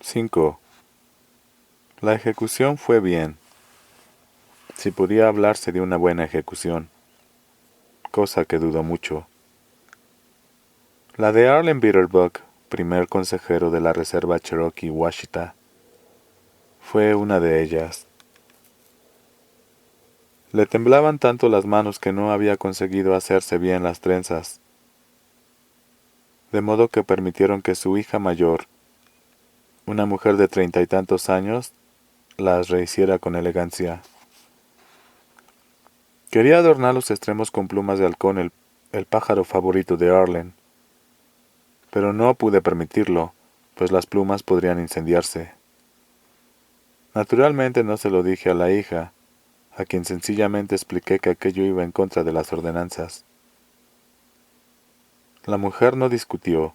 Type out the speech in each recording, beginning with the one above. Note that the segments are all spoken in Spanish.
5. La ejecución fue bien. Si podía hablarse de una buena ejecución, cosa que dudo mucho. La de Arlen Bitterbuck, primer consejero de la Reserva Cherokee Washita, fue una de ellas. Le temblaban tanto las manos que no había conseguido hacerse bien las trenzas, de modo que permitieron que su hija mayor, una mujer de 30 y tantos años, las rehiciera con elegancia. Quería adornar los extremos con plumas de halcón, el pájaro favorito de Arlen, pero no pude permitirlo, pues las plumas podrían incendiarse. Naturalmente no se lo dije a la hija, a quien sencillamente expliqué que aquello iba en contra de las ordenanzas. La mujer no discutió,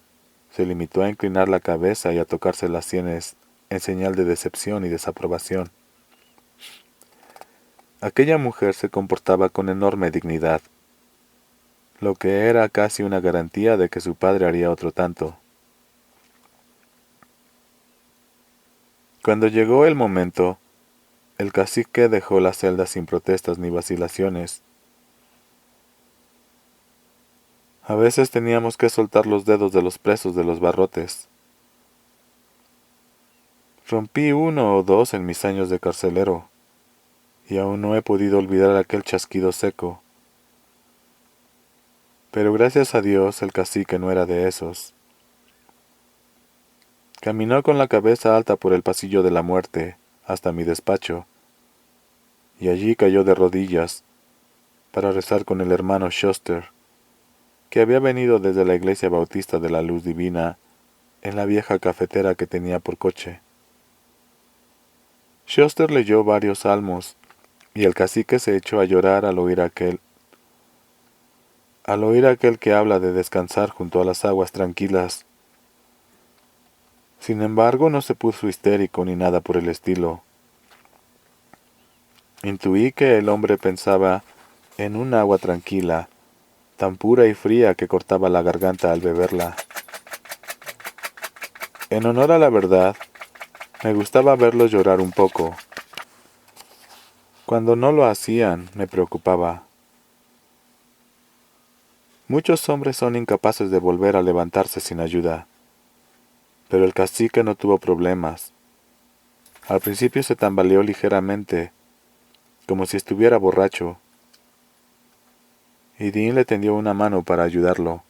se limitó a inclinar la cabeza y a tocarse las sienes en señal de decepción y desaprobación. Aquella mujer se comportaba con enorme dignidad, lo que era casi una garantía de que su padre haría otro tanto. Cuando llegó el momento, el cacique dejó la celda sin protestas ni vacilaciones. A veces teníamos que soltar los dedos de los presos de los barrotes. Rompí uno o dos en mis años de carcelero, y aún no he podido olvidar aquel chasquido seco. Pero gracias a Dios el cacique no era de esos. Caminó con la cabeza alta por el pasillo de la muerte hasta mi despacho, y allí cayó de rodillas para rezar con el hermano Schuster, que había venido desde la iglesia bautista de la Luz Divina en la vieja cafetera que tenía por coche. Schuster leyó varios salmos, y el cacique se echó a llorar al oír aquel que habla de descansar junto a las aguas tranquilas. Sin embargo, no se puso histérico ni nada por el estilo. Intuí que el hombre pensaba en un agua tranquila, tan pura y fría que cortaba la garganta al beberla. En honor a la verdad, me gustaba verlos llorar un poco. Cuando no lo hacían, me preocupaba. Muchos hombres son incapaces de volver a levantarse sin ayuda, pero el cacique no tuvo problemas. Al principio se tambaleó ligeramente, como si estuviera borracho, y Dean le tendió una mano para ayudarlo.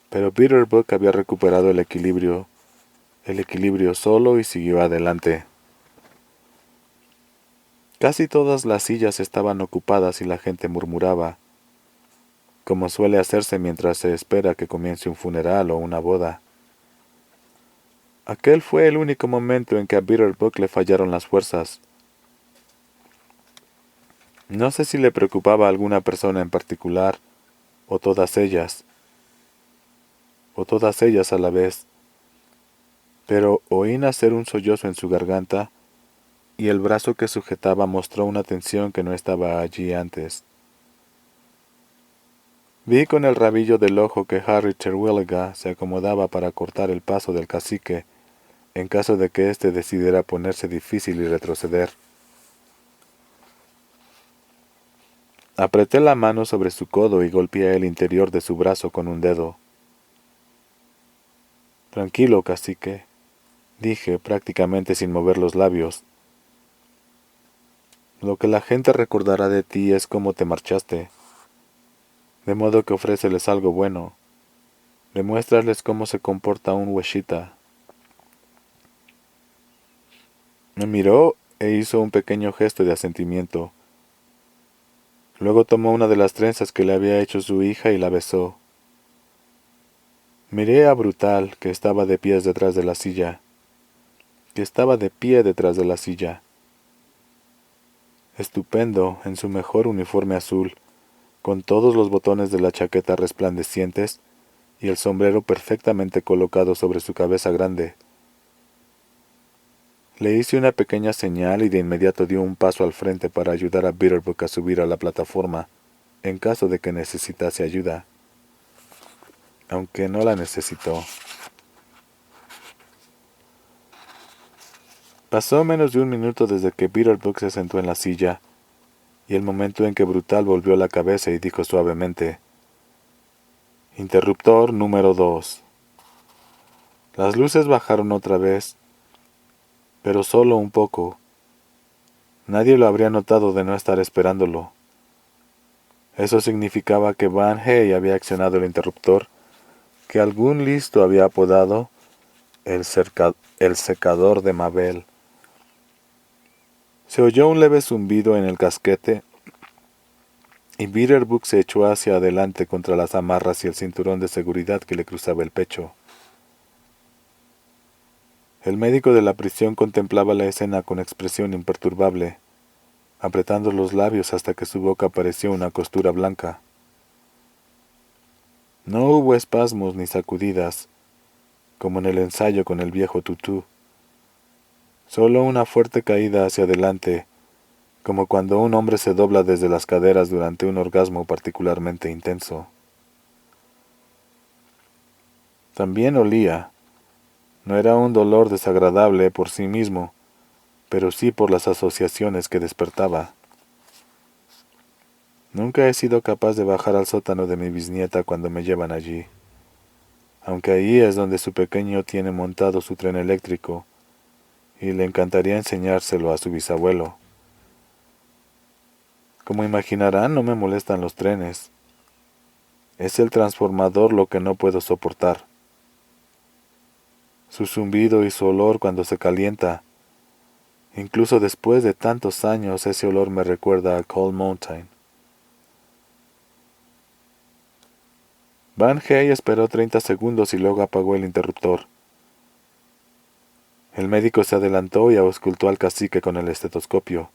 Pero Bitterbuck había recuperado el equilibrio solo y siguió adelante. Casi todas las sillas estaban ocupadas y la gente murmuraba, como suele hacerse mientras se espera que comience un funeral o una boda. Aquel fue el único momento en que a Bitterbuck le fallaron las fuerzas. No sé si le preocupaba a alguna persona en particular, o todas ellas a la vez, pero oí nacer un sollozo en su garganta, y el brazo que sujetaba mostró una tensión que no estaba allí antes. Vi con el rabillo del ojo que Harry Terwilliger se acomodaba para cortar el paso del cacique, en caso de que éste decidiera ponerse difícil y retroceder. Apreté la mano sobre su codo y golpeé el interior de su brazo con un dedo. «Tranquilo, cacique», dije prácticamente sin mover los labios. «Lo que la gente recordará de ti es cómo te marchaste. De modo que ofréceles algo bueno. Demuéstrales cómo se comporta un Washita». Me miró e hizo un pequeño gesto de asentimiento. Luego tomó una de las trenzas que le había hecho su hija y la besó. Miré a Brutal, que estaba de pie detrás de la silla. Estupendo, en su mejor uniforme azul, con todos los botones de la chaqueta resplandecientes y el sombrero perfectamente colocado sobre su cabeza grande. Le hice una pequeña señal y de inmediato dio un paso al frente para ayudar a Bitterbuck a subir a la plataforma, en caso de que necesitase ayuda. Aunque no la necesitó. Pasó menos de un minuto desde que Bitterbook se sentó en la silla, y el momento en que Brutal volvió la cabeza y dijo suavemente: Interruptor número 2. Las luces bajaron otra vez, pero solo un poco. Nadie lo habría notado de no estar esperándolo. Eso significaba que Van Hey había accionado el interruptor, que algún listo había apodado el secador de Mabel. Se oyó un leve zumbido en el casquete, y Bitterbook se echó hacia adelante contra las amarras y el cinturón de seguridad que le cruzaba el pecho. El médico de la prisión contemplaba la escena con expresión imperturbable, apretando los labios hasta que su boca pareció una costura blanca. No hubo espasmos ni sacudidas, como en el ensayo con el viejo tutú. Solo una fuerte caída hacia adelante, como cuando un hombre se dobla desde las caderas durante un orgasmo particularmente intenso. También olía. No era un dolor desagradable por sí mismo, pero sí por las asociaciones que despertaba. Nunca he sido capaz de bajar al sótano de mi bisnieta cuando me llevan allí, aunque ahí es donde su pequeño tiene montado su tren eléctrico, y le encantaría enseñárselo a su bisabuelo. Como imaginarán, no me molestan los trenes. Es el transformador lo que no puedo soportar. Su zumbido y su olor cuando se calienta. Incluso después de tantos años, ese olor me recuerda a Cold Mountain. Van Hey esperó 30 segundos y luego apagó el interruptor. El médico se adelantó y auscultó al cacique con el estetoscopio.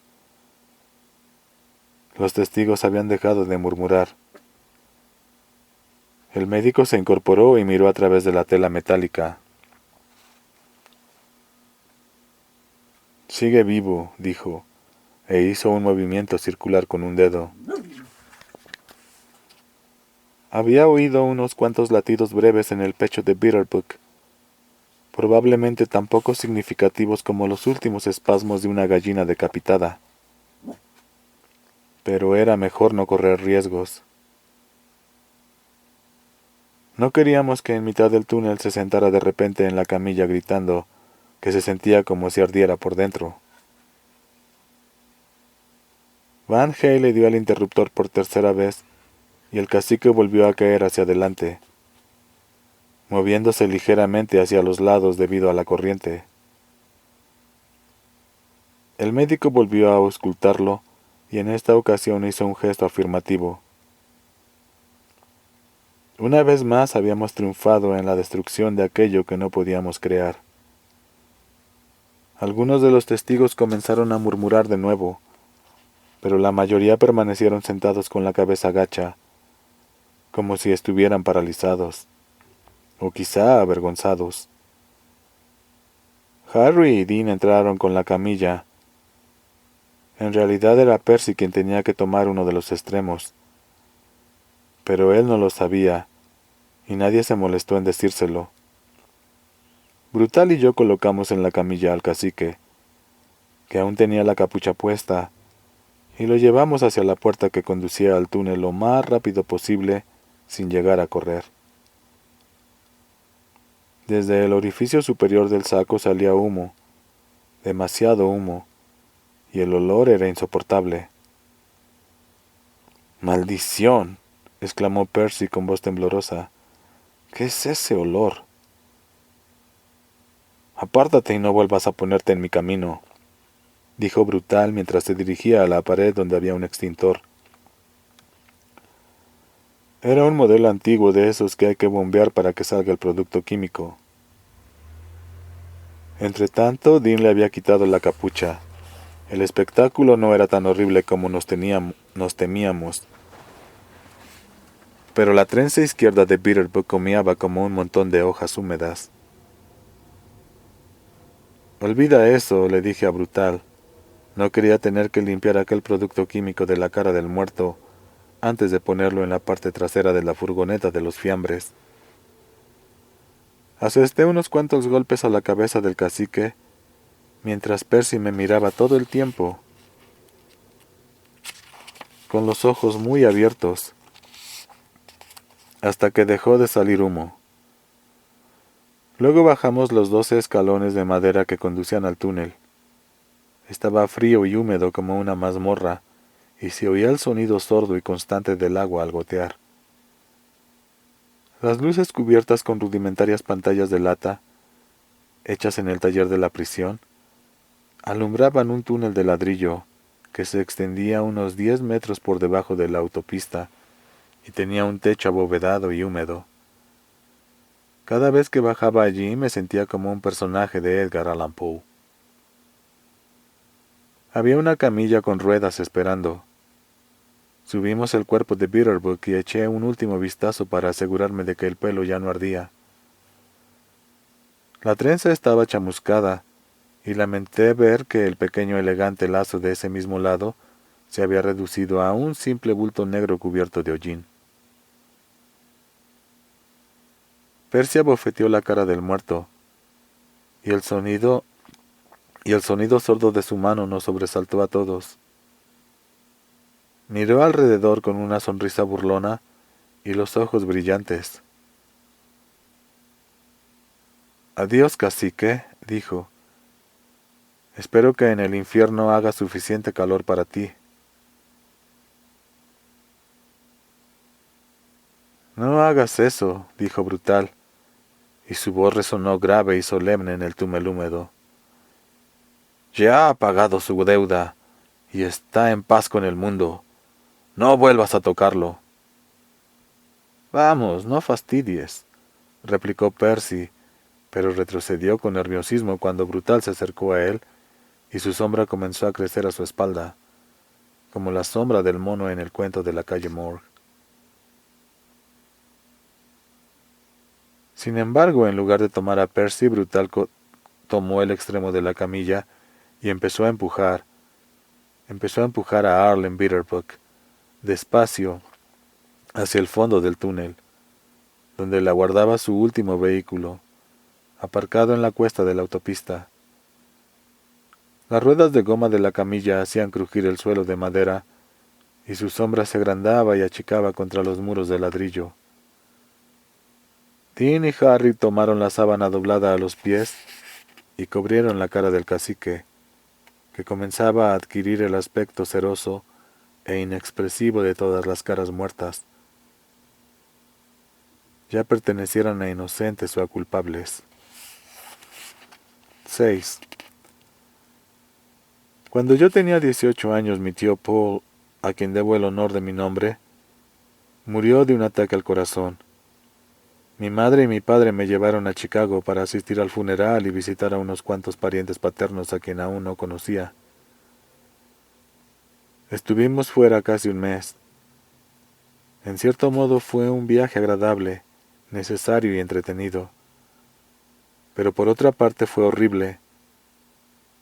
Los testigos habían dejado de murmurar. El médico se incorporó y miró a través de la tela metálica. «Sigue vivo», dijo, e hizo un movimiento circular con un dedo. Había oído unos cuantos latidos breves en el pecho de Bitterbook, probablemente tan poco significativos como los últimos espasmos de una gallina decapitada. Pero era mejor no correr riesgos. No queríamos que en mitad del túnel se sentara de repente en la camilla gritando que se sentía como si ardiera por dentro. Van Hey le dio al interruptor por tercera vez y el cacique volvió a caer hacia adelante, moviéndose ligeramente hacia los lados debido a la corriente. El médico volvió a auscultarlo y en esta ocasión hizo un gesto afirmativo. Una vez más habíamos triunfado en la destrucción de aquello que no podíamos crear. Algunos de los testigos comenzaron a murmurar de nuevo, pero la mayoría permanecieron sentados con la cabeza gacha, como si estuvieran paralizados, o quizá avergonzados. Harry y Dean entraron con la camilla. En realidad era Percy quien tenía que tomar uno de los extremos, pero él no lo sabía, y nadie se molestó en decírselo. Brutal y yo colocamos en la camilla al cacique, que aún tenía la capucha puesta, y lo llevamos hacia la puerta que conducía al túnel lo más rápido posible, sin llegar a correr. Desde el orificio superior del saco salía humo, demasiado humo, y el olor era insoportable. «¡Maldición!», exclamó Percy con voz temblorosa. «¿Qué es ese olor?». «Apártate y no vuelvas a ponerte en mi camino», dijo Brutal mientras se dirigía a la pared donde había un extintor. Era un modelo antiguo de esos que hay que bombear para que salga el producto químico. Entretanto, Dean le había quitado la capucha. El espectáculo no era tan horrible como nos temíamos, pero la trenza izquierda de Bitterbook humeaba como un montón de hojas húmedas. «Olvida eso», le dije a Brutal. No quería tener que limpiar aquel producto químico de la cara del muerto antes de ponerlo en la parte trasera de la furgoneta de los fiambres. Asesté unos cuantos golpes a la cabeza del cacique mientras Percy me miraba todo el tiempo, con los ojos muy abiertos, hasta que dejó de salir humo. Luego bajamos los 12 escalones de madera que conducían al túnel. Estaba frío y húmedo como una mazmorra, y se oía el sonido sordo y constante del agua al gotear. Las luces cubiertas con rudimentarias pantallas de lata, hechas en el taller de la prisión, alumbraban un túnel de ladrillo que se extendía unos 10 metros por debajo de la autopista y tenía un techo abovedado y húmedo. Cada vez que bajaba allí me sentía como un personaje de Edgar Allan Poe. Había una camilla con ruedas esperando. Subimos el cuerpo de Bitterbook y eché un último vistazo para asegurarme de que el pelo ya no ardía. La trenza estaba chamuscada, y lamenté ver que el pequeño elegante lazo de ese mismo lado se había reducido a un simple bulto negro cubierto de hollín. Percy abofeteó la cara del muerto, y el sonido sordo de su mano nos sobresaltó a todos. Miró alrededor con una sonrisa burlona y los ojos brillantes. «Adiós, cacique», dijo. «Espero que en el infierno haga suficiente calor para ti». «No hagas eso», dijo Brutal, y su voz resonó grave y solemne en el túnel húmedo. «Ya ha pagado su deuda y está en paz con el mundo. No vuelvas a tocarlo». «Vamos, no fastidies», replicó Percy, pero retrocedió con nerviosismo cuando Brutal se acercó a él y su sombra comenzó a crecer a su espalda, como la sombra del mono en el cuento de la calle Morgue. Sin embargo, en lugar de tomar a Percy, Brutal tomó el extremo de la camilla y empezó a empujar a Arlen Bitterbook, despacio, hacia el fondo del túnel, donde la guardaba su último vehículo, aparcado en la cuesta de la autopista. Las ruedas de goma de la camilla hacían crujir el suelo de madera, y su sombra se agrandaba y achicaba contra los muros de ladrillo. Dean y Harry tomaron la sábana doblada a los pies y cubrieron la cara del cacique, que comenzaba a adquirir el aspecto ceroso e inexpresivo de todas las caras muertas, ya pertenecieran a inocentes o a culpables. 6. Cuando yo tenía 18 años, mi tío Paul, a quien debo el honor de mi nombre, murió de un ataque al corazón. Mi madre y mi padre me llevaron a Chicago para asistir al funeral y visitar a unos cuantos parientes paternos a quien aún no conocía. Estuvimos fuera casi un mes. En cierto modo fue un viaje agradable, necesario y entretenido. Pero por otra parte fue horrible.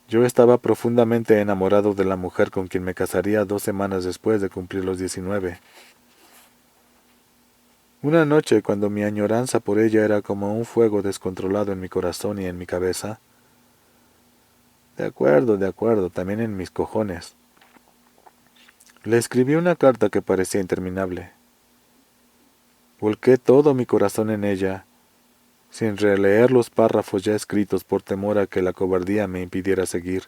Yo estaba profundamente enamorado de la mujer con quien me casaría 2 semanas después de cumplir los 19. Una noche, cuando mi añoranza por ella era como un fuego descontrolado en mi corazón y en mi cabeza. De acuerdo, también en mis cojones. Le escribí una carta que parecía interminable. Volqué todo mi corazón en ella, sin releer los párrafos ya escritos por temor a que la cobardía me impidiera seguir.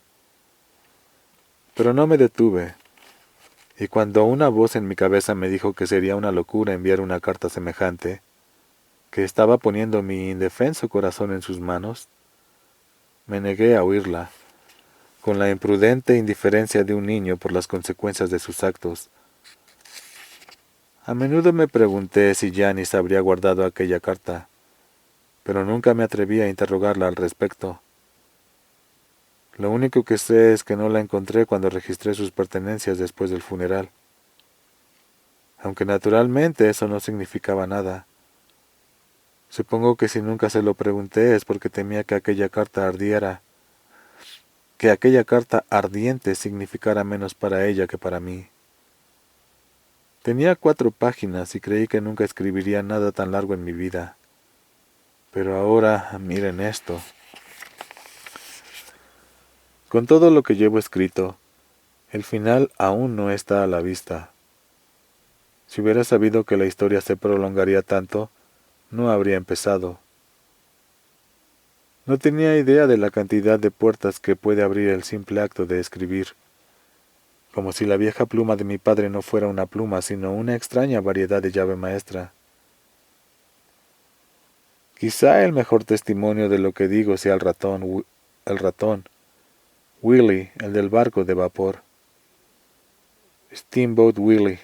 Pero no me detuve, y cuando una voz en mi cabeza me dijo que sería una locura enviar una carta semejante, que estaba poniendo mi indefenso corazón en sus manos, me negué a oírla, con la imprudente indiferencia de un niño por las consecuencias de sus actos. A menudo me pregunté si Janice habría guardado aquella carta, pero nunca me atreví a interrogarla al respecto. Lo único que sé es que no la encontré cuando registré sus pertenencias después del funeral. Aunque naturalmente eso no significaba nada. Supongo que si nunca se lo pregunté es porque temía que aquella carta ardiente significara menos para ella que para mí. Tenía 4 páginas y creí que nunca escribiría nada tan largo en mi vida. Pero ahora, miren esto. Con todo lo que llevo escrito, el final aún no está a la vista. Si hubiera sabido que la historia se prolongaría tanto, no habría empezado. No tenía idea de la cantidad de puertas que puede abrir el simple acto de escribir, como si la vieja pluma de mi padre no fuera una pluma, sino una extraña variedad de llave maestra. Quizá el mejor testimonio de lo que digo sea el ratón, Willy, el del barco de vapor, Steamboat Willie,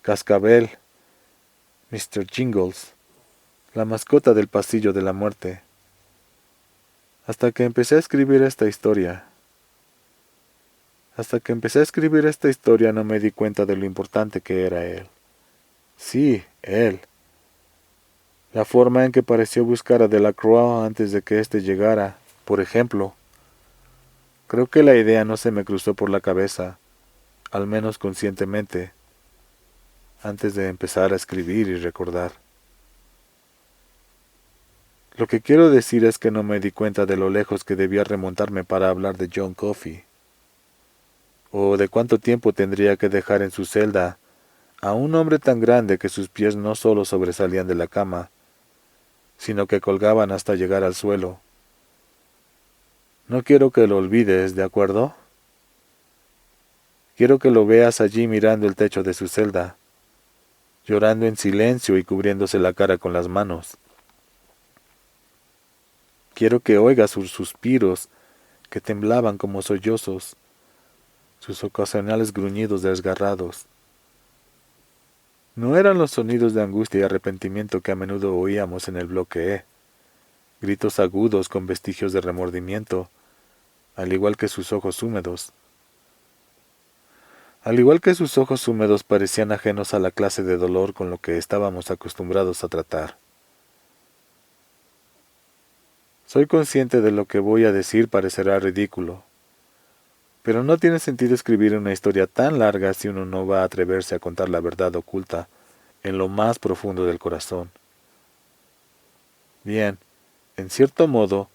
Cascabel, Mr. Jingles, la mascota del pasillo de la muerte. Hasta que empecé a escribir esta historia no me di cuenta de lo importante que era él. Sí, él. La forma en que pareció buscar a Delacroix antes de que éste llegara, por ejemplo. Creo que la idea no se me cruzó por la cabeza, al menos conscientemente, antes de empezar a escribir y recordar. Lo que quiero decir es que no me di cuenta de lo lejos que debía remontarme para hablar de John Coffey, o de cuánto tiempo tendría que dejar en su celda a un hombre tan grande que sus pies no solo sobresalían de la cama, sino que colgaban hasta llegar al suelo. No quiero que lo olvides, ¿de acuerdo? Quiero que lo veas allí mirando el techo de su celda, llorando en silencio y cubriéndose la cara con las manos. Quiero que oigas sus suspiros, que temblaban como sollozos, sus ocasionales gruñidos desgarrados. No eran los sonidos de angustia y arrepentimiento que a menudo oíamos en el bloque E, gritos agudos con vestigios de remordimiento, al igual que sus ojos húmedos. Al igual que sus ojos húmedos parecían ajenos a la clase de dolor con lo que estábamos acostumbrados a tratar. Soy consciente de lo que voy a decir parecerá ridículo, pero no tiene sentido escribir una historia tan larga si uno no va a atreverse a contar la verdad oculta en lo más profundo del corazón. Bien, en cierto modo,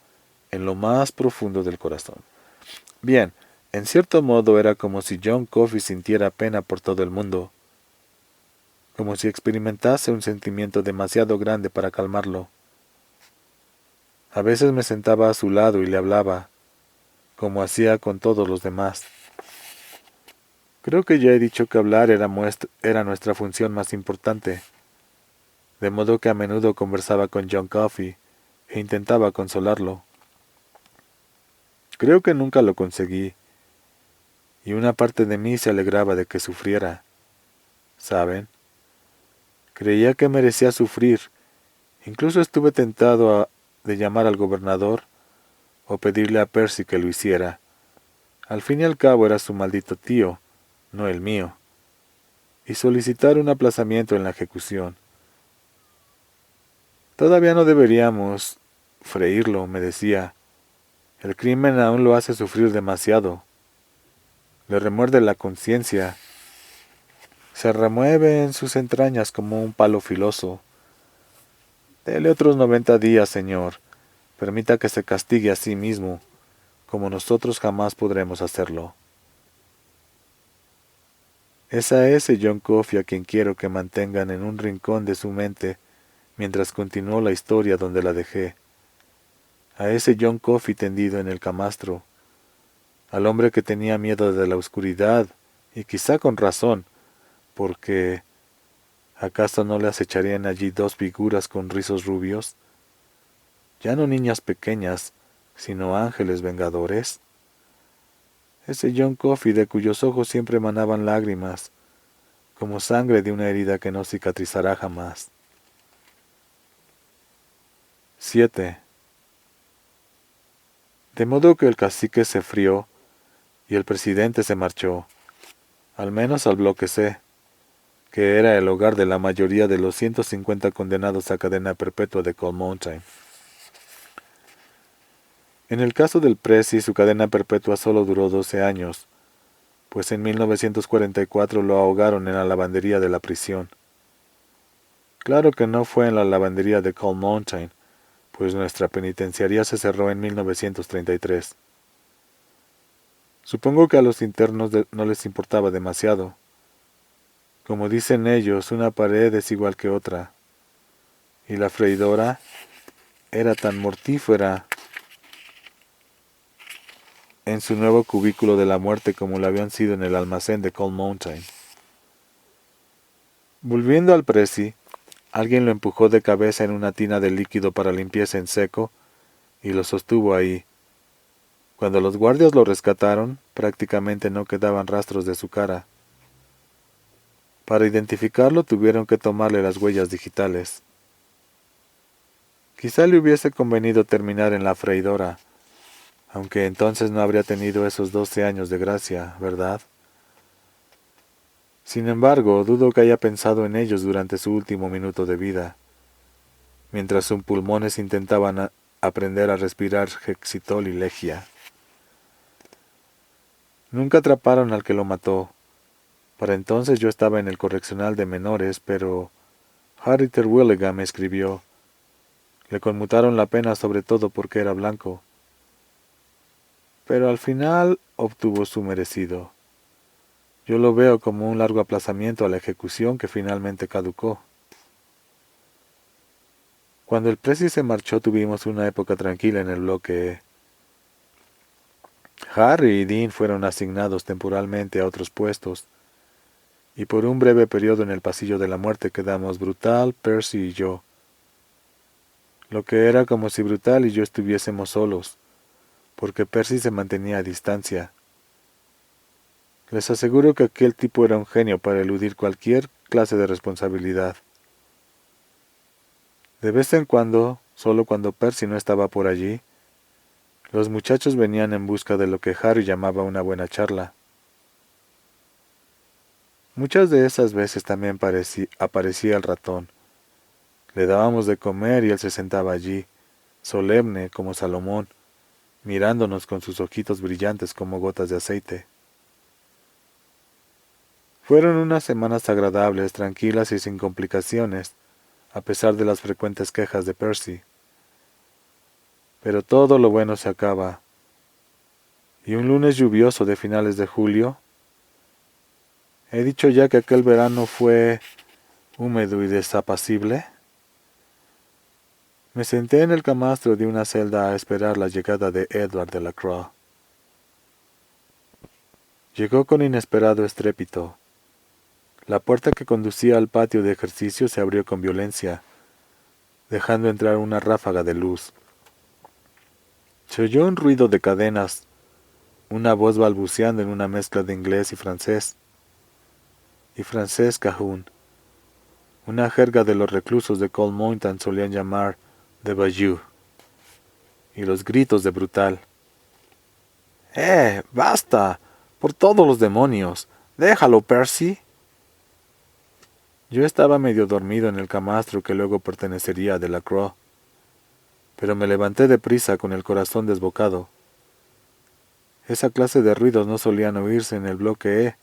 en lo más profundo del corazón. Bien, en cierto modo era como si John Coffey sintiera pena por todo el mundo, como si experimentase un sentimiento demasiado grande para calmarlo. A veces me sentaba a su lado y le hablaba, como hacía con todos los demás. Creo que ya he dicho que hablar era nuestra función más importante, de modo que a menudo conversaba con John Coffey e intentaba consolarlo. Creo que nunca lo conseguí, y una parte de mí se alegraba de que sufriera. ¿Saben? Creía que merecía sufrir. Incluso estuve tentado de llamar al gobernador o pedirle a Percy que lo hiciera. Al fin y al cabo era su maldito tío, no el mío, y solicitar un aplazamiento en la ejecución. Todavía no deberíamos freírlo, me decía. El crimen aún lo hace sufrir demasiado. Le remuerde la conciencia. Se remueve en sus entrañas como un palo filoso. Dele otros 90 días, señor. Permita que se castigue a sí mismo, como nosotros jamás podremos hacerlo. Es a ese John Coffey a quien quiero que mantengan en un rincón de su mente mientras continúo la historia donde la dejé. A ese John Coffey tendido en el camastro, al hombre que tenía miedo de la oscuridad, y quizá con razón, porque ¿acaso no le acecharían allí dos figuras con rizos rubios? Ya no niñas pequeñas, sino ángeles vengadores. Ese John Coffey de cuyos ojos siempre emanaban lágrimas, como sangre de una herida que no cicatrizará jamás. 7. De modo que el cacique se frió y el presidente se marchó, al menos al bloque C, que era el hogar de la mayoría de los 150 condenados a cadena perpetua de Cold Mountain. En el caso del Prezi, su cadena perpetua solo duró 12 años, pues en 1944 lo ahogaron en la lavandería de la prisión. Claro que no fue en la lavandería de Cold Mountain, pues nuestra penitenciaría se cerró en 1933. Supongo que a los internos no les importaba demasiado. Como dicen ellos, una pared es igual que otra, y la freidora era tan mortífera en su nuevo cubículo de la muerte como lo habían sido en el almacén de Cold Mountain. Volviendo al Prezi, alguien lo empujó de cabeza en una tina de líquido para limpieza en seco y lo sostuvo ahí. Cuando los guardias lo rescataron, prácticamente no quedaban rastros de su cara. Para identificarlo tuvieron que tomarle las huellas digitales. Quizá le hubiese convenido terminar en la freidora, aunque entonces no habría tenido esos 12 años de gracia, ¿verdad? Sin embargo, dudo que haya pensado en ellos durante su último minuto de vida, mientras sus pulmones intentaban aprender a respirar Hexitol y Legia. Nunca atraparon al que lo mató. Para entonces yo estaba en el correccional de menores, pero Harry Terwilliger me escribió. Le conmutaron la pena sobre todo porque era blanco. Pero al final obtuvo su merecido. Yo lo veo como un largo aplazamiento a la ejecución que finalmente caducó. Cuando el Prezi se marchó tuvimos una época tranquila en el bloque E. Harry y Dean fueron asignados temporalmente a otros puestos, y por un breve periodo en el pasillo de la muerte quedamos Brutal, Percy y yo. Lo que era como si Brutal y yo estuviésemos solos, porque Percy se mantenía a distancia. Les aseguro que aquel tipo era un genio para eludir cualquier clase de responsabilidad. De vez en cuando, solo cuando Percy no estaba por allí, los muchachos venían en busca de lo que Harry llamaba una buena charla. Muchas de esas veces también aparecía el ratón. Le dábamos de comer y él se sentaba allí, solemne como Salomón, mirándonos con sus ojitos brillantes como gotas de aceite. Fueron unas semanas agradables, tranquilas y sin complicaciones, a pesar de las frecuentes quejas de Percy. Pero todo lo bueno se acaba, y un lunes lluvioso de finales de julio, he dicho ya que aquel verano fue húmedo y desapacible, me senté en el camastro de una celda a esperar la llegada de Edward Delacroix. Llegó con inesperado estrépito. La puerta que conducía al patio de ejercicio se abrió con violencia, dejando entrar una ráfaga de luz. Se oyó un ruido de cadenas, una voz balbuceando en una mezcla de inglés y francés cajún, una jerga de los reclusos de Cold Mountain solían llamar de Bayou, y los gritos de Brutal. ¡Basta! ¡Por todos los demonios! ¡Déjalo, Percy! Yo estaba medio dormido en el camastro que luego pertenecería a Delacroix, pero me levanté deprisa con el corazón desbocado. Esa clase de ruidos no solían oírse en el bloque E.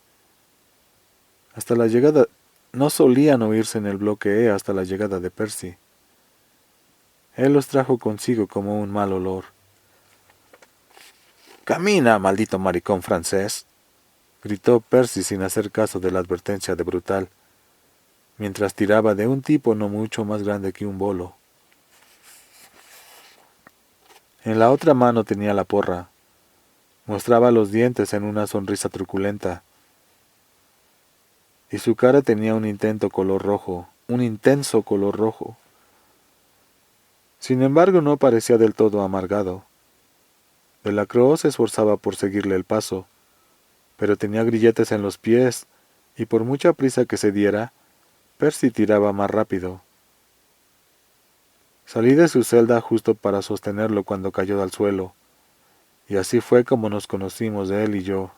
No solían oírse en el bloque E hasta la llegada de Percy. Él los trajo consigo como un mal olor. «¡Camina, maldito maricón francés!», gritó Percy sin hacer caso de la advertencia de Brutal, mientras tiraba de un tipo no mucho más grande que un bolo. En la otra mano tenía la porra. Mostraba los dientes en una sonrisa truculenta, y su cara tenía un intenso color rojo. Sin embargo, no parecía del todo amargado. Delacroix se esforzaba por seguirle el paso, pero tenía grilletes en los pies, y por mucha prisa que se diera, Percy tiraba más rápido. Salí de su celda justo para sostenerlo cuando cayó al suelo, y así fue como nos conocimos él y yo.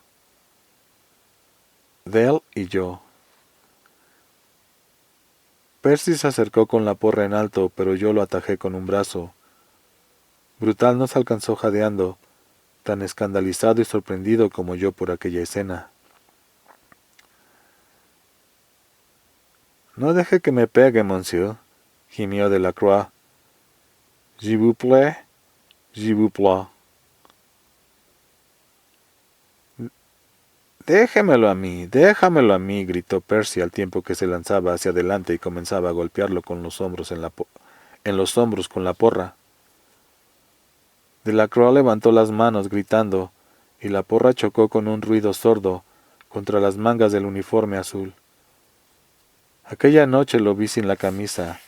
Percy se acercó con la porra en alto, pero yo lo atajé con un brazo. Brutal nos alcanzó jadeando, tan escandalizado y sorprendido como yo por aquella escena. «No deje que me pegue, monsieur», gimió Delacroix. «S'il vous plaît, s'il vous plaît». déjamelo a mí, gritó Percy al tiempo que se lanzaba hacia adelante y comenzaba a golpearlo con los hombros en los hombros con la porra. Delacroix levantó las manos gritando, y la porra chocó con un ruido sordo contra las mangas del uniforme azul. Aquella noche lo vi sin la camisa,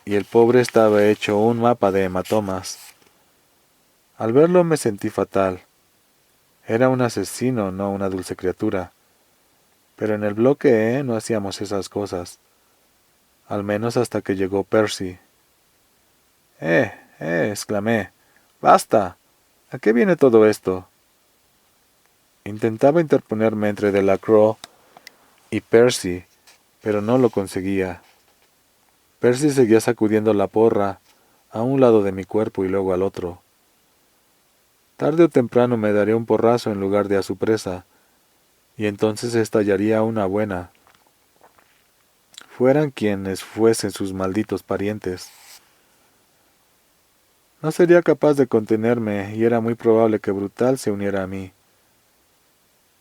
y el pobre estaba hecho un mapa de hematomas. Al verlo me sentí fatal. Era un asesino, no una dulce criatura. Pero en el bloque E no hacíamos esas cosas. Al menos hasta que llegó Percy. Exclamé. ¡Basta! ¿A qué viene todo esto? Intentaba interponerme entre Delacroix y Percy, pero no lo conseguía. Percy seguía sacudiendo la porra a un lado de mi cuerpo y luego al otro. Tarde o temprano me daría un porrazo en lugar de a su presa, y entonces estallaría una buena, fueran quienes fuesen sus malditos parientes. No sería capaz de contenerme, y era muy probable que Brutal se uniera a mí.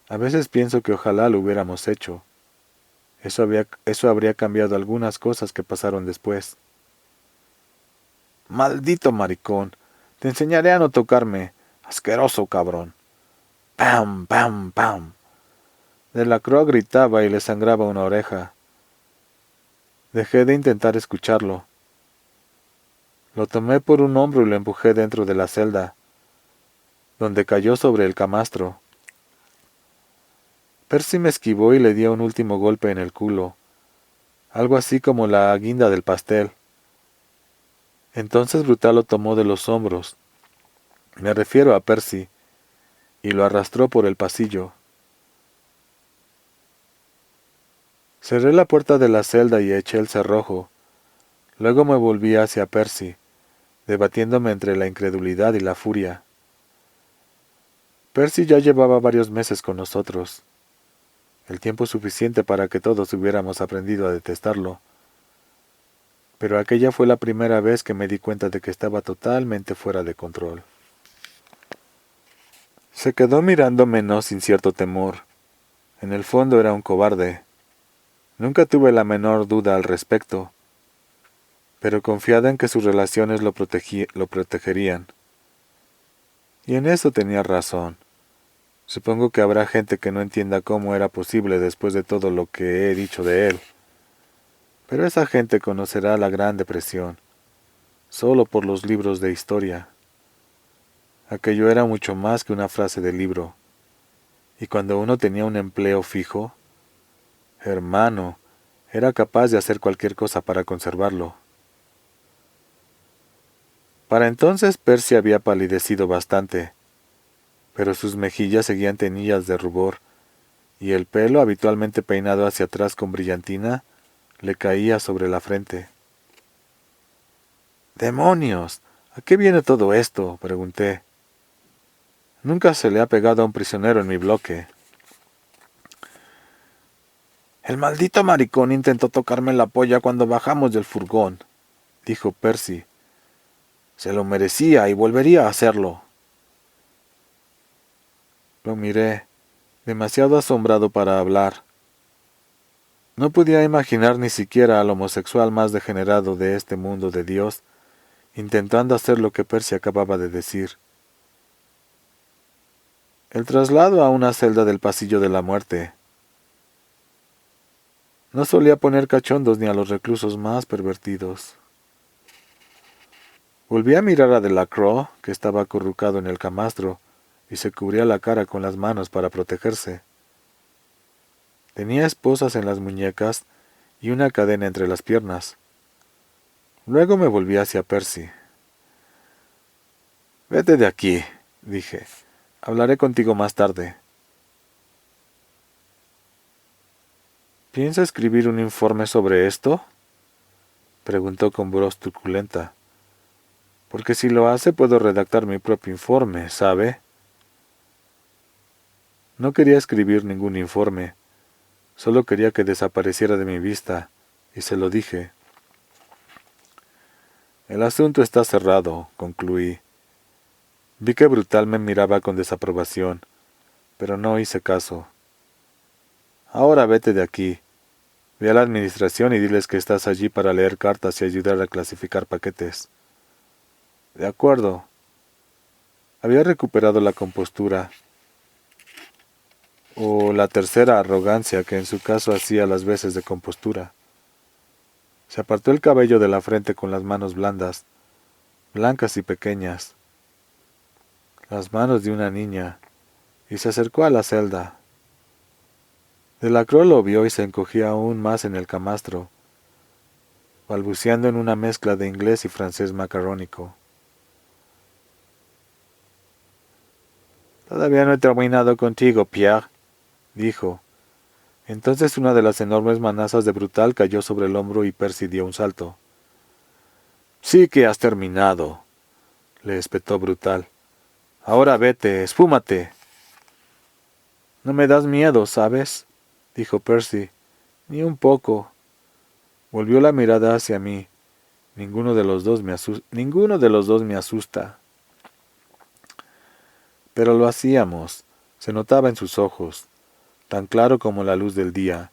A veces pienso que ojalá lo hubiéramos hecho. Eso habría cambiado algunas cosas que pasaron después. ¡Maldito maricón! Te enseñaré a no tocarme. ¡Asqueroso cabrón! ¡Pam, pam, pam! Delacroix gritaba y le sangraba una oreja. Dejé de intentar escucharlo. Lo tomé por un hombro y lo empujé dentro de la celda, donde cayó sobre el camastro. Percy me esquivó y le dio un último golpe en el culo, algo así como la guinda del pastel. Entonces Brutal lo tomó de los hombros, me refiero a Percy, y lo arrastró por el pasillo. Cerré la puerta de la celda y eché el cerrojo. Luego me volví hacia Percy, debatiéndome entre la incredulidad y la furia. Percy ya llevaba varios meses con nosotros, el tiempo suficiente para que todos hubiéramos aprendido a detestarlo. Pero aquella fue la primera vez que me di cuenta de que estaba totalmente fuera de control. Se quedó mirándome no sin cierto temor. En el fondo era un cobarde. Nunca tuve la menor duda al respecto, pero confiada en que sus relaciones lo protegerían. Y en eso tenía razón. Supongo que habrá gente que no entienda cómo era posible después de todo lo que he dicho de él. Pero esa gente conocerá la Gran Depresión, solo por los libros de historia. Aquello era mucho más que una frase de libro. Y cuando uno tenía un empleo fijo, hermano, era capaz de hacer cualquier cosa para conservarlo. Para entonces Percy había palidecido bastante, pero sus mejillas seguían teñidas de rubor, y el pelo, habitualmente peinado hacia atrás con brillantina, le caía sobre la frente. ¡Demonios! ¿A qué viene todo esto?, pregunté. Nunca se le ha pegado a un prisionero en mi bloque. El maldito maricón intentó tocarme la polla cuando bajamos del furgón, dijo Percy. Se lo merecía y volvería a hacerlo. Lo miré, demasiado asombrado para hablar. No podía imaginar ni siquiera al homosexual más degenerado de este mundo de Dios intentando hacer lo que Percy acababa de decir. El traslado a una celda del pasillo de la muerte. No solía poner cachondos ni a los reclusos más pervertidos. Volví a mirar a Delacroix, que estaba acurrucado en el camastro, y se cubría la cara con las manos para protegerse. Tenía esposas en las muñecas y una cadena entre las piernas. Luego me volví hacia Percy. «Vete de aquí», dije. «Hablaré contigo más tarde». «¿Piensa escribir un informe sobre esto?», preguntó con voz truculenta. «Porque si lo hace puedo redactar mi propio informe, ¿sabe?». No quería escribir ningún informe. Solo quería que desapareciera de mi vista, y se lo dije. «El asunto está cerrado», concluí. Vi que Brutal me miraba con desaprobación, pero no hice caso. Ahora vete de aquí. Ve a la administración y diles que estás allí para leer cartas y ayudar a clasificar paquetes. De acuerdo. Había recuperado la compostura, o la tercera arrogancia que en su caso hacía las veces de compostura. Se apartó el cabello de la frente con las manos blandas, blancas y pequeñas, las manos de una niña, y se acercó a la celda. Delacroix lo vio y se encogía aún más en el camastro, balbuceando en una mezcla de inglés y francés macarrónico. «Todavía no he terminado contigo, Pierre», dijo. Entonces una de las enormes manazas de Brutal cayó sobre el hombro y Percy dio un salto. «Sí que has terminado», le espetó Brutal. «Ahora vete, esfúmate». «No me das miedo, ¿sabes?», dijo Percy. «Ni un poco». Volvió la mirada hacia mí. Ninguno de los dos me asusta. Pero lo hacíamos. Se notaba en sus ojos, tan claro como la luz del día,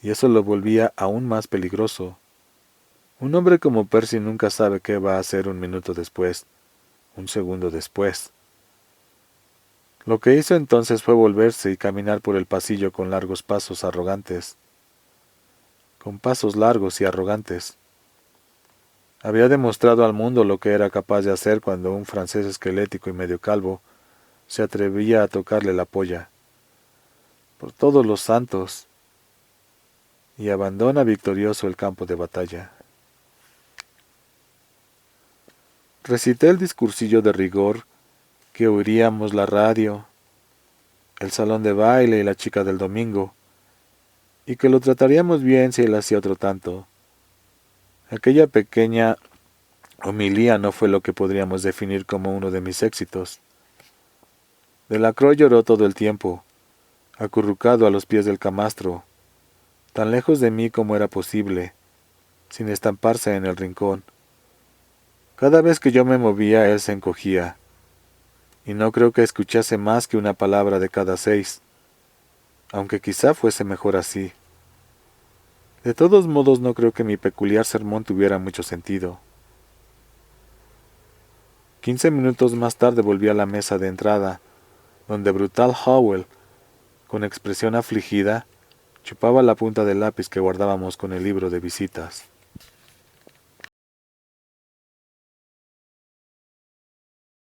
y eso lo volvía aún más peligroso. Un hombre como Percy nunca sabe qué va a hacer un minuto después, un segundo después. Lo que hizo entonces fue volverse y caminar por el pasillo con largos pasos arrogantes. Con pasos largos y arrogantes. Había demostrado al mundo lo que era capaz de hacer cuando un francés esquelético y medio calvo se atrevía a tocarle la polla. Por todos los santos. Y abandona victorioso el campo de batalla. Recité el discursillo de rigor, que oiríamos la radio, el salón de baile y la chica del domingo, y que lo trataríamos bien si él hacía otro tanto. Aquella pequeña homilía no fue lo que podríamos definir como uno de mis éxitos. Delacroix lloró todo el tiempo, acurrucado a los pies del camastro, tan lejos de mí como era posible, sin estamparse en el rincón. Cada vez que yo me movía, él se encogía, y no creo que escuchase más que una palabra de cada 6, aunque quizá fuese mejor así. De todos modos, no creo que mi peculiar sermón tuviera mucho sentido. 15 minutos más tarde volví a la mesa de entrada, donde Brutal Howell, con expresión afligida, chupaba la punta del lápiz que guardábamos con el libro de visitas.